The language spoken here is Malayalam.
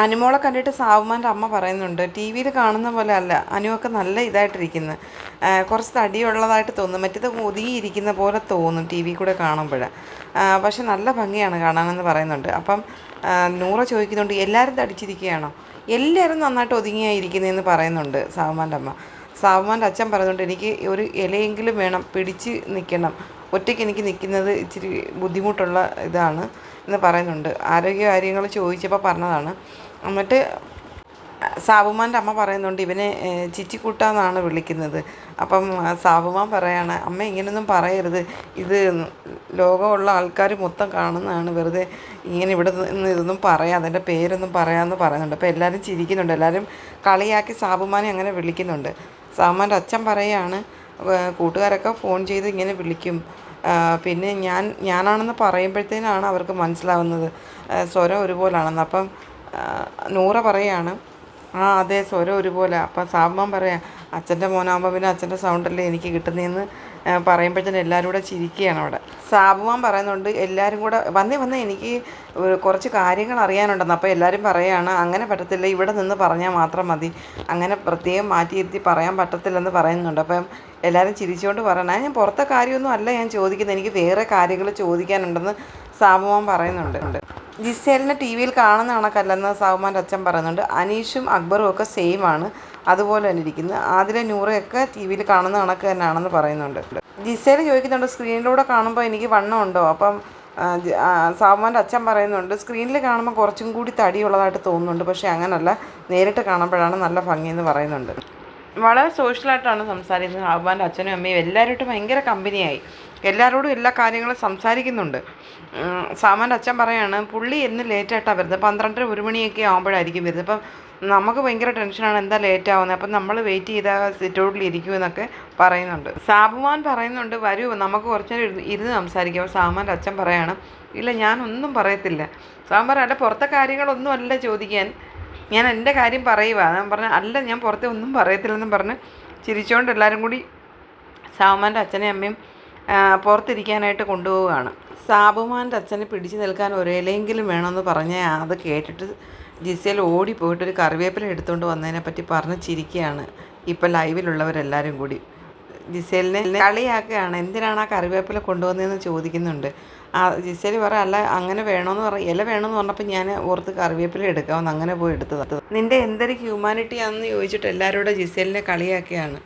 അനുമോളെ കണ്ടിട്ട് സാവുമാൻ്റെ അമ്മ പറയുന്നുണ്ട്, ടി വിയിൽ കാണുന്ന പോലെ അല്ല, അനുവൊക്കെ നല്ല ഇതായിട്ടിരിക്കുന്നു, കുറച്ച് തടിയുള്ളതായിട്ട് തോന്നും, മറ്റേത് ഒതുങ്ങിയിരിക്കുന്ന പോലെ തോന്നും ടി വി കൂടെ കാണുമ്പോൾ, പക്ഷെ നല്ല ഭംഗിയാണ് കാണാനെന്ന് പറയുന്നുണ്ട്. അപ്പം നൂറ ചോദിക്കുന്നുണ്ട്, എല്ലാവരും തടിച്ചിരിക്കുകയാണോ? എല്ലാവരും നന്നായിട്ട് ഒതുങ്ങിയായിരിക്കുന്നതെന്ന് പറയുന്നുണ്ട് സാവുമാൻ്റെ അമ്മ. സാവുമാൻ്റെ അച്ഛൻ പറയുന്നുണ്ട്, എനിക്ക് ഒരു ഇലയെങ്കിലും വേണം, പിടിച്ച് നിൽക്കണം, ഒറ്റയ്ക്ക് എനിക്ക് നിൽക്കുന്നത് ഇച്ചിരി ബുദ്ധിമുട്ടുള്ള ഇതാണ് എന്ന് പറയുന്നുണ്ട്. ആരോഗ്യ കാര്യങ്ങൾ ചോദിച്ചപ്പോൾ പറഞ്ഞതാണ്. എന്നിട്ട് സാബുമാൻ്റെ അമ്മ പറയുന്നുണ്ട്, ഇവനെ ചിച്ചിക്കുട്ടാന്നാണ് വിളിക്കുന്നത്. അപ്പം സാബുമാൻ പറയാണ്, അമ്മ ഇങ്ങനെയൊന്നും പറയരുത്, ഇത് ലോകമുള്ള ആൾക്കാർ മൊത്തം കാണുന്നതാണ്, വെറുതെ ഇങ്ങനെ ഇവിടെ നിന്ന് ഇതൊന്നും പറയാം, അതിൻ്റെ പേരൊന്നും പറയാമെന്ന് പറയുന്നുണ്ട്. അപ്പോൾ എല്ലാവരും ചിരിക്കുന്നുണ്ട്, എല്ലാവരും കളിയാക്കി സാബുമാനെ അങ്ങനെ വിളിക്കുന്നുണ്ട്. സാബുമാൻ്റെ അച്ഛൻ പറയുകയാണ്, കൂട്ടുകാരൊക്കെ ഫോൺ ചെയ്ത് ഇങ്ങനെ വിളിക്കും, പിന്നെ ഞാനാണെന്ന് പറയുമ്പോഴത്തേനാണ് അവർക്ക് മനസ്സിലാവുന്നത് സ്വരം ഒരുപോലാണെന്ന്. അപ്പം നൂറ പറയാണ്, ആ അതെ സ്വരം ഒരുപോലെ. അപ്പം സാബുമാൻ പറയാം, അച്ഛൻ്റെ മോനാകുമ്പോൾ പിന്നെ അച്ഛൻ്റെ സൗണ്ടല്ലേ എനിക്ക് കിട്ടുന്നതെന്ന് പറയുമ്പോഴത്തേനും എല്ലാവരും കൂടെ ചിരിക്കുകയാണ് അവിടെ. സാബുമാൻ പറയുന്നുണ്ട്, എല്ലാവരും കൂടെ വന്നേ എനിക്ക് കുറച്ച് കാര്യങ്ങൾ അറിയാനുണ്ടെന്ന്. അപ്പോൾ എല്ലാവരും പറയുകയാണ്, അങ്ങനെ പറ്റത്തില്ല, ഇവിടെ നിന്ന് പറഞ്ഞാൽ മാത്രം മതി, അങ്ങനെ പ്രത്യേകം മാറ്റിയിരുത്തി പറയാൻ പറ്റത്തില്ലെന്ന് പറയുന്നുണ്ട്. അപ്പം എല്ലാവരും ചിരിച്ചുകൊണ്ട് പറയണേ, ഞാൻ പുറത്തെ കാര്യമൊന്നും അല്ല ഞാൻ ചോദിക്കുന്നത്, എനിക്ക് വേറെ കാര്യങ്ങൾ ചോദിക്കാനുണ്ടെന്ന് സാബുമാൻ പറയുന്നുണ്ട്. ജിസേലിനെ ടി വിയിൽ കാണുന്ന കണക്കല്ലെന്ന് സാബുമാൻ്റെ അച്ഛൻ പറയുന്നുണ്ട്. അനീഷും അക്ബറും ഒക്കെ സെയിം ആണ്, അതുപോലെ തന്നെ ഇരിക്കുന്നു. ആദിലെ നൂറയൊക്കെ ടി വിയിൽ കാണുന്ന കണക്ക് തന്നെയാണെന്ന് പറയുന്നുണ്ട്. ജിസേൽ ചോദിക്കുന്നുണ്ട്, സ്ക്രീനിലൂടെ കാണുമ്പോൾ എനിക്ക് വണ്ണം ഉണ്ടോ? അപ്പം സാബുമാൻ്റെ അച്ഛൻ പറയുന്നുണ്ട്, സ്ക്രീനിൽ കാണുമ്പോൾ കുറച്ചും കൂടി തടിയുള്ളതായിട്ട് തോന്നുന്നുണ്ട്, പക്ഷേ അങ്ങനല്ല, നേരിട്ട് കാണുമ്പോഴാണ് നല്ല ഭംഗിയെന്ന് പറയുന്നുണ്ട്. വളരെ സോഷ്യലായിട്ടാണ് സംസാരിക്കുന്നത്. സാബുമാൻ്റെ അച്ഛനും അമ്മയും എല്ലാവരോട്ടും ഭയങ്കര കമ്പനിയായി, എല്ലാവരോടും എല്ലാ കാര്യങ്ങളും സംസാരിക്കുന്നുണ്ട്. സാബുമാൻ്റെ അച്ഛൻ പറയാണ്, പുള്ളി എന്ന് ലേറ്റായിട്ടാണ് വരുന്നത്, 12:30 1 മണിയൊക്കെ ആകുമ്പോഴായിരിക്കും വരുന്നത്. അപ്പം നമുക്ക് ഭയങ്കര ടെൻഷനാണ്, എന്താ ലേറ്റ് ആവുന്നത്, അപ്പം നമ്മൾ വെയിറ്റ് ചെയ്താൽ സിറ്റൗട്ടിൽ ഇരിക്കുമെന്നൊക്കെ പറയുന്നുണ്ട്. സാബുമാൻ പറയുന്നുണ്ട്, വരൂ നമുക്ക് കുറച്ച് നേരം ഇരുന്ന് സംസാരിക്കാം. അപ്പോൾ സാബുമാൻ്റെ അച്ഛൻ പറയാണ്, ഇല്ല ഞാനൊന്നും പറയത്തില്ല. സാബുമാൻ പറയാം, അല്ല പുറത്തെ കാര്യങ്ങളൊന്നും അല്ല ചോദിക്കാൻ, ഞാൻ എൻ്റെ കാര്യം പറയുക. ഞാൻ പറഞ്ഞു, അല്ല ഞാൻ പുറത്തെ ഒന്നും പറയത്തില്ലെന്നും പറഞ്ഞ് ചിരിച്ചുകൊണ്ട് എല്ലാവരും കൂടി സാബുമാൻ്റെ അച്ഛനെയും അമ്മയും പുറത്തിരിക്കാനായിട്ട് കൊണ്ടുപോവുകയാണ്. സാബുമാൻ്റെ അച്ഛനെ പിടിച്ചു നിൽക്കാൻ ഒരേലെങ്കിലും വേണമെന്ന് പറഞ്ഞ് അത് കേട്ടിട്ട് ജിസേൽ ഓടിപ്പോയിട്ടൊരു കറിവേപ്പില എടുത്തുകൊണ്ട് വന്നതിനെപ്പറ്റി പറഞ്ഞ് ചിരിക്കുകയാണ് ഇപ്പം ലൈവിലുള്ളവരെല്ലാവരും കൂടി. ജിസേലിനെ കളിയാക്കുകയാണ്, എന്തിനാണ് ആ കറിവേപ്പില കൊണ്ടുവന്നതെന്ന് ചോദിക്കുന്നുണ്ട്. ജിസേൽ പറ, അല്ല അങ്ങനെ വേണമെന്ന് ഇല വേണമെന്ന് പറഞ്ഞപ്പോൾ ഞാൻ ഓർത്ത് കറിവേപ്പില എടുക്കാമെന്ന് അങ്ങനെ പോയി എടുത്തതാണ്. നിൻ്റെ എന്തൊരു ഹ്യൂമാനിറ്റി ആണെന്ന് ചോദിച്ചിട്ട് എല്ലാവരോടും ജിസേലിനെ കളിയാക്കുകയാണ്.